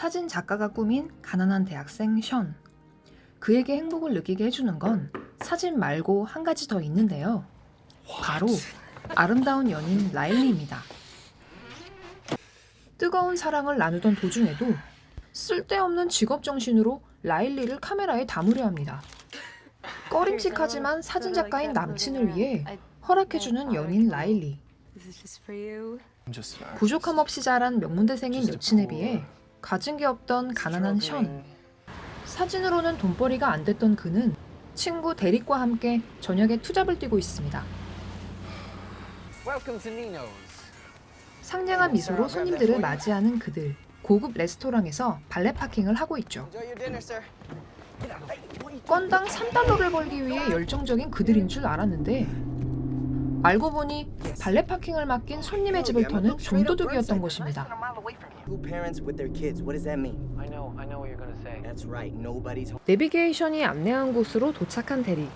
사진 작가가 꾸민 가난한 대학생 션. 그에게 행복을 느끼게 해주는 건 사진 말고 한 가지 더 있는데요. 바로 아름다운 연인 라일리입니다. 뜨거운 사랑을 나누던 도중에도 쓸데없는 직업정신으로 라일리를 카메라에 담으려 합니다. 꺼림칙하지만 사진작가인 남친을 위해 허락해주는 연인 라일리. 부족함 없이 자란 명문대생인 여친에 비해 가진 게 없던 가난한 션. 사진으로는 돈벌이가 안 됐던 그는 친구 데릭과 함께 저녁에 투잡을 뛰고 있습니다. 상냥한 미소로 손님들을 맞이하는 그들. 고급 레스토랑에서 발렛 파킹을 하고 있죠. 건당 $3를 벌기 위해 열정적인 그들인 줄 알았는데 알고 보니 발렛 파킹을 맡긴 손님의 집을 터는 좀도둑이었던 것입니다. 내비게이션이 안내한 곳으로 도착한 대리.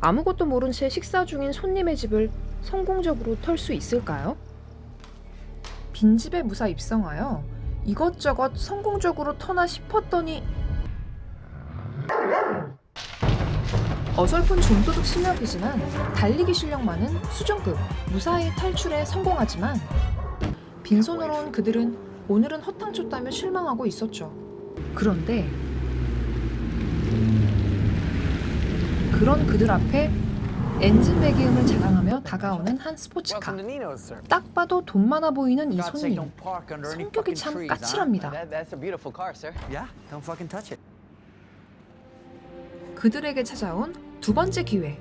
아무것도 모른 채 식사 중인 손님의 집을 성공적으로 털 수 있을까요? 빈집에 무사 입성하여 이것저것 성공적으로 터나 싶었더니 어설픈 좀도둑 실력이지만 달리기 실력만은 수준급. 무사히 탈출에 성공하지만 빈손으로 온 그들은 오늘은 허탕쳤다며 실망하고 있었죠. 그런데 그런 그들 앞에 엔진 배기음을 자랑하며 다가오는 한 스포츠카. 딱 봐도 돈 많아 보이는 이 손님. 성격이 참 까칠합니다. 그들에게 찾아온 두 번째 기회.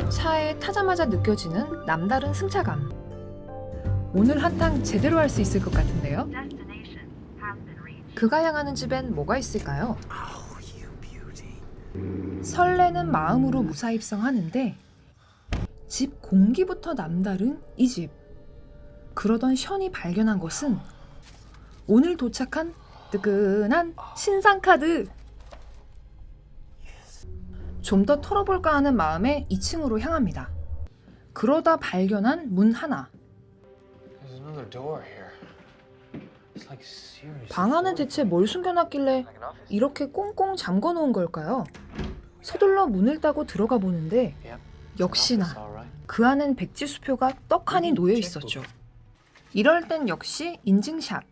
차에 타자마자 느껴지는 남다른 승차감. 오늘 한탕 제대로 할 수 있을 것 같은데요? 그가 향하는 집엔 뭐가 있을까요? 설레는 마음으로 무사 입성하는데 집 공기부터 남다른 이 집. 그러던 션이 발견한 것은 오늘 도착한 뜨끈한 신상카드. 좀 더 털어볼까 하는 마음에 2층으로 향합니다. 그러다 발견한 문 하나. 방 안에 대체 뭘 숨겨놨길래 이렇게 꽁꽁 잠궈놓은 걸까요? 서둘러 문을 따고 들어가 보는데 역시나 그 안엔 백지수표가 떡하니 놓여 있었죠. 이럴 땐 역시 인증샷.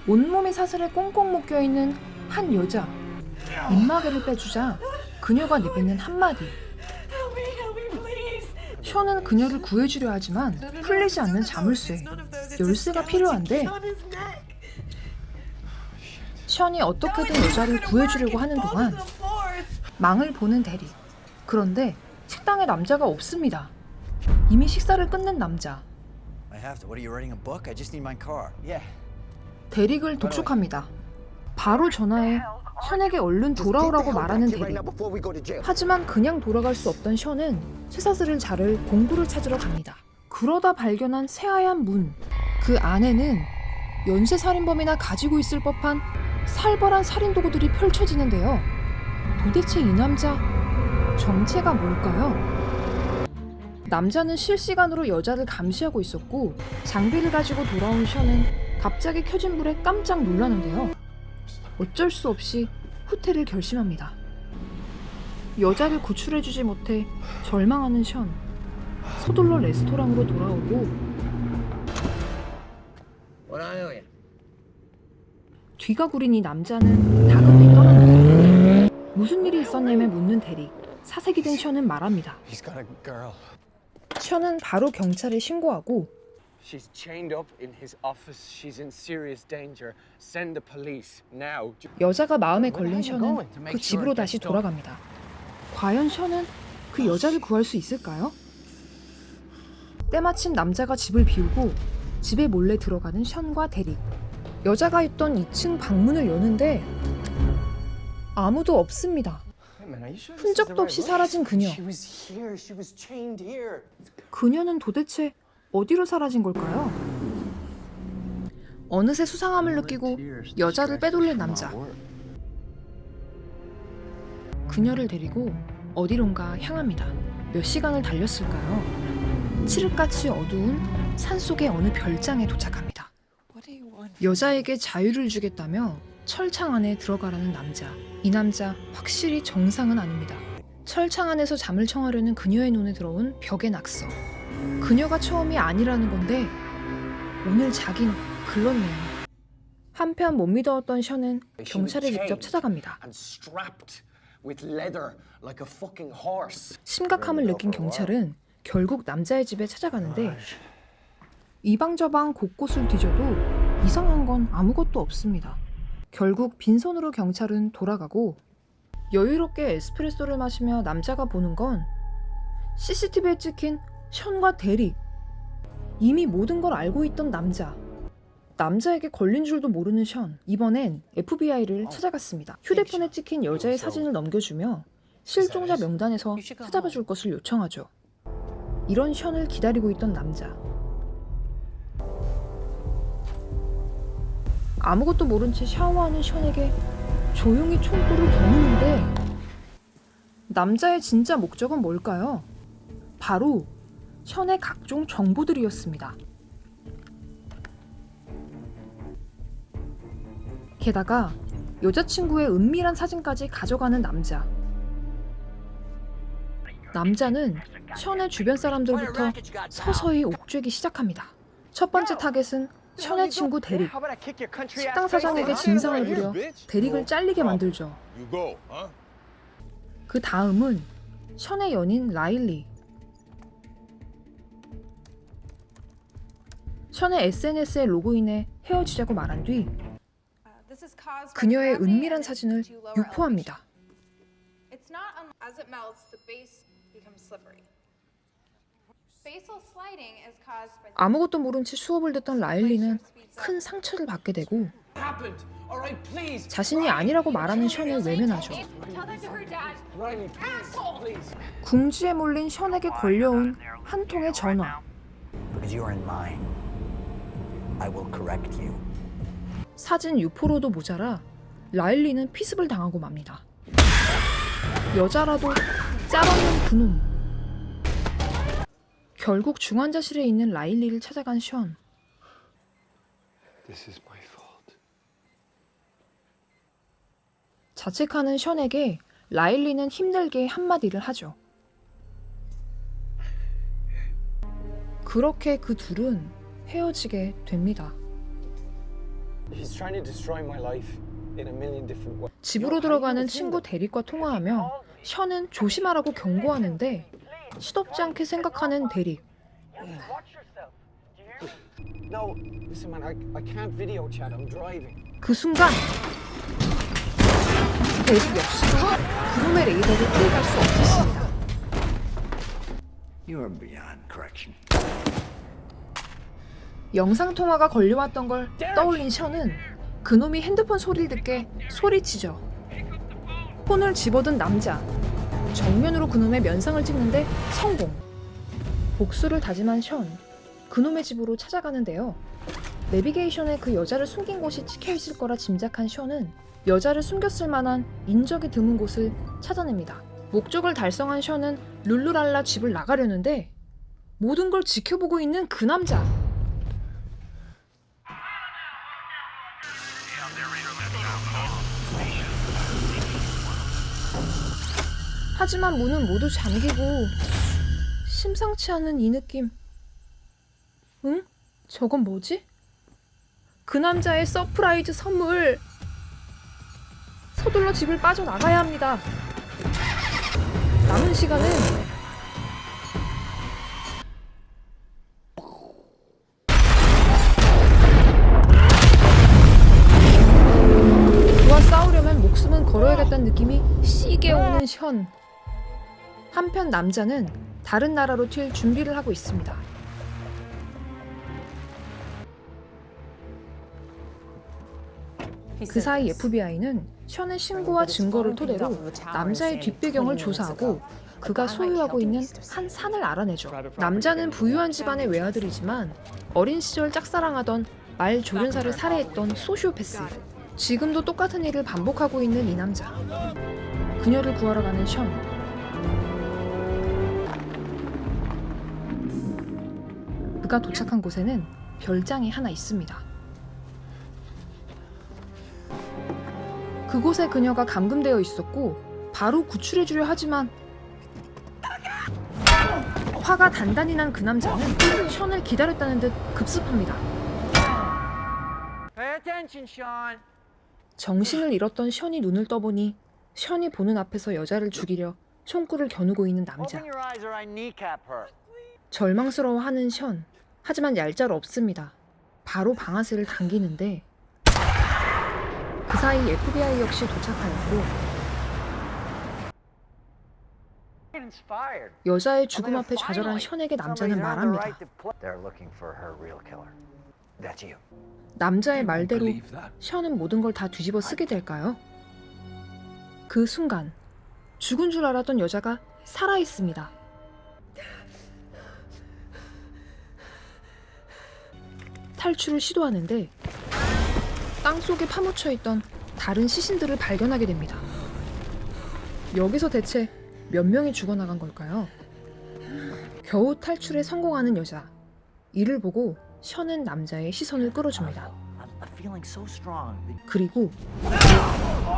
온몸이 사슬에 꽁꽁 묶여있는 한 여자. 입마개를 빼주자 그녀가 내뱉는 한마디. 션은 그녀를 구해주려 하지만 풀리지 않는 자물쇠. 열쇠가 필요한데 션이 어떻게든 여자를 구해주려고 하는 동안 망을 보는 대리. 그런데 식당에 남자가 없습니다. 이미 식사를 끝낸 남자. 대릭을 독촉합니다. 바로 전화해 션에게 얼른 돌아오라고 말하는 대릭. 하지만 그냥 돌아갈 수 없던 션은 쇠사슬을 자를 공구를 찾으러 갑니다. 그러다 발견한 새하얀 문. 그 안에는 연쇄살인범이나 가지고 있을 법한 살벌한 살인도구들이 펼쳐지는데요. 도대체 이 남자 정체가 뭘까요? 남자는 실시간으로 여자를 감시하고 있었고 장비를 가지고 돌아온 션은 갑자기 켜진 불에 깜짝 놀라는데요. 어쩔 수 없이 후퇴를 결심합니다. 여자를 구출해주지 못해 절망하는 션. 서둘러 레스토랑으로 돌아오고 뒤가 구린 이 남자는 다급히 떠납니다. 무슨 일이 있었냐며 묻는 대리. 사색이 된 션은 말합니다. 션은 바로 경찰에 신고하고 여자가 마음에 걸린 션은 그 집으로 다시 돌아갑니다. 과연 션은 그 여자를 구할 수 있을까요? 때마침 남자가 집을 비우고 집에 몰래 들어가는 션과 대릭. 여자가 있던 2층 방문을 여는데 아무도 없습니다. 흔적도 없이 사라진 그녀. 그녀는 도대체 어디로 사라진 걸까요? 어느새 수상함을 느끼고 여자를 빼돌릴 남자. 그녀를 데리고 어디론가 향합니다. 몇 시간을 달렸을까요? 칠흑같이 어두운 산속의 어느 별장에 도착합니다. 여자에게 자유를 주겠다며 철창 안에 들어가라는 남자. 이 남자 확실히 정상은 아닙니다. 철창 안에서 잠을 청하려는 그녀의 눈에 들어온 벽의 낙서. 그녀가 처음이 아니라는 건데 오늘 자긴 글렀네요. 한편 못 믿어왔던 션은 경찰에 직접 찾아갑니다. 심각함을 느낀 경찰은 결국 남자의 집에 찾아가는데 이방저방 곳곳을 뒤져도 이상한 건 아무것도 없습니다. 결국 빈손으로 경찰은 돌아가고 여유롭게 에스프레소를 마시며 남자가 보는 건 CCTV에 찍힌 션과 대릭. 이미 모든 걸 알고 있던 남자. 남자에게 걸린 줄도 모르는 션. 이번엔 FBI를 찾아갔습니다. 휴대폰에 찍힌 여자의 사진을 넘겨주며 실종자 명단에서 찾아봐 줄 것을 요청하죠. 이런 션을 기다리고 있던 남자. 아무것도 모른 채 샤워하는 션에게 조용히 총구를 겨누는데 남자의 진짜 목적은 뭘까요? 바로 션의 각종 정보들이었습니다. 게다가 여자친구의 은밀한 사진까지 가져가는 남자. 남자는 션의 주변 사람들부터 서서히 옥죄기 시작합니다. 첫 번째 타겟은 션의 친구 대릭. 식당 사장에게 진상을 부려 대릭을 잘리게 만들죠. 그 다음은 션의 연인 라일리. 션의 SNS에 로그인해 헤어지자고 말한 뒤 그녀의 은밀한 사진을 유포합니다. 아무것도 모른 채 수업을 듣던 라일리는 큰 상처를 받게 되고 자신이 아니라고 말하는 션을 외면하죠. 궁지에 몰린 션에게 걸려온 한 통의 전화. 사진 유포로도 모자라 라일리는 피습을 당하고 맙니다. 여자라도 짤없는 그놈. 결국 중환자실에 있는 라일리를 찾아간 션. 자책하는 션에게 라일리는 힘들게 한마디를 하죠. 그렇게 그 둘은 헤어지게 됩니다. 집으로 들어가는 친구 대릭과 통화하며 션은 조심하라고 경고하는데 시덥지 않게 생각하는 대릭. 그 순간 대릭 역시도 그놈의 레이더를 피해갈 수 없었습니다. 영상통화가 걸려왔던 걸 떠올린 션은 그놈이 핸드폰 소리를 듣게 소리치죠. 폰을 집어든 남자. 정면으로 그놈의 면상을 찍는데 성공. 복수를 다짐한 션. 그놈의 집으로 찾아가는데요. 내비게이션에 그 여자를 숨긴 곳이 찍혀있을 거라 짐작한 션은 여자를 숨겼을 만한 인적이 드문 곳을 찾아냅니다. 목적을 달성한 션은 룰루랄라 집을 나가려는데 모든 걸 지켜보고 있는 그 남자. 하지만 문은 모두 잠기고 심상치 않은 이 느낌. 응? 저건 뭐지? 그 남자의 서프라이즈 선물. 서둘러 집을 빠져나가야 합니다. 남은 시간은 그와 싸우려면 목숨은 걸어야겠다는 느낌이 시게 오는 션. 한편 남자는 다른 나라로 튈 준비를 하고 있습니다. 그 사이 FBI는 션의 신고와 증거를 토대로 남자의 뒷배경을 조사하고 그가 소유하고 있는 한 산을 알아내죠. 남자는 부유한 집안의 외아들이지만 어린 시절 짝사랑하던 말 조련사를 살해했던 소시오패스. 지금도 똑같은 일을 반복하고 있는 이 남자. 그녀를 구하러 가는 션. 그가 도착한 곳에는 별장이 하나 있습니다. 그곳에 그녀가 감금되어 있었고 바로 구출해주려 하지만 화가 단단히 난 그 남자는 션을 기다렸다는 듯 급습합니다. 정신을 잃었던 션이 눈을 떠보니 션이 보는 앞에서 여자를 죽이려 총구를 겨누고 있는 남자. 절망스러워하는 션. 하지만 얄짤없습니다. 바로 방아쇠를 당기는데 그 사이 FBI 역시 도착하였고 여자의 죽음 앞에 좌절한 션에게 남자는 말합니다. 남자의 말대로 션은 모든 걸 다 뒤집어 쓰게 될까요? 그 순간 죽은 줄 알았던 여자가 살아있습니다. 탈출을 시도하는데 땅속에 파묻혀 있던 다른 시신들을 발견하게 됩니다. 여기서 대체 몇 명이 죽어나간 걸까요? 겨우 탈출에 성공하는 여자. 이를 보고 션은 남자의 시선을 끌어줍니다. 그리고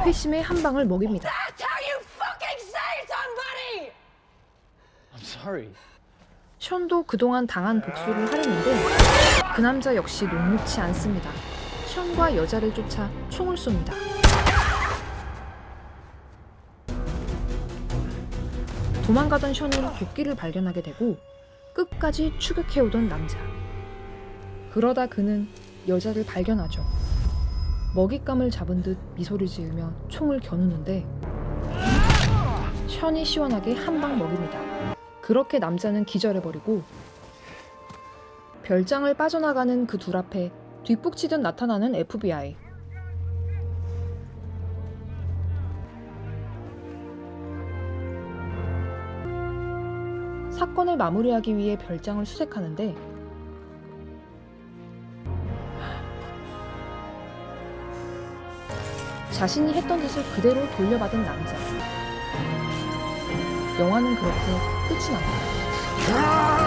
회심의 한 방을 먹입니다. 션도 그동안 당한 복수를 하려는데 그 남자 역시 녹록치 않습니다. 션과 여자를 쫓아 총을 쏩니다. 도망가던 션은 도끼를 발견하게 되고 끝까지 추격해오던 남자. 그러다 그는 여자를 발견하죠. 먹잇감을 잡은 듯 미소를 지으며 총을 겨누는데 션이 시원하게 한 방 먹입니다. 그렇게 남자는 기절해버리고 별장을 빠져나가는 그 둘 앞에 뒷북치듯 나타나는 FBI. 사건을 마무리하기 위해 별장을 수색하는데 자신이 했던 짓을 그대로 돌려받은 남자. 영화는 그렇게 끝이 납니다.